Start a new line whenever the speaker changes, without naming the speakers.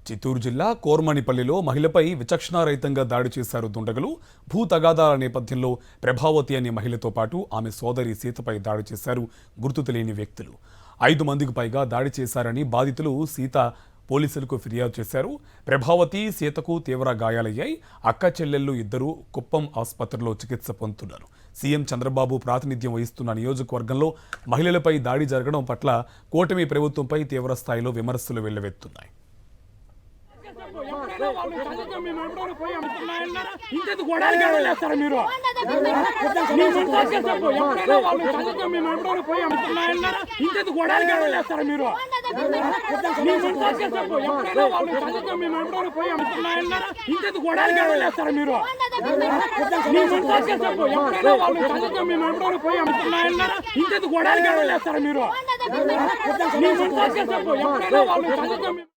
చిత్తూరు జిల్లా కోర్మణిపల్లిలో మహిళపై విచక్షణారహితంగా దాడి చేశారు దుండగులు. భూ తగాదాల నేపథ్యంలో ప్రభావతి అనే మహిళతో పాటు ఆమె సోదరి సీతపై దాడి చేశారు గుర్తు తెలియని వ్యక్తులు. 5 మందికి పైగా దాడి చేశారని బాధితులు సీత పోలీసులకు ఫిర్యాదు చేశారు. ప్రభావతి, సీతకు తీవ్ర గాయాలయ్యాయి. అక్క చెల్లెళ్లు ఇద్దరు కుప్పం ఆసుపత్రిలో చికిత్స పొందుతున్నారు. సీఎం చంద్రబాబు ప్రాతినిధ్యం వహిస్తున్న నియోజకవర్గంలో మహిళలపై దాడి జరగడం పట్ల కూటమి ప్రభుత్వంపై తీవ్ర స్థాయిలో విమర్శలు వెల్లువెత్తున్నాయి.
మీరు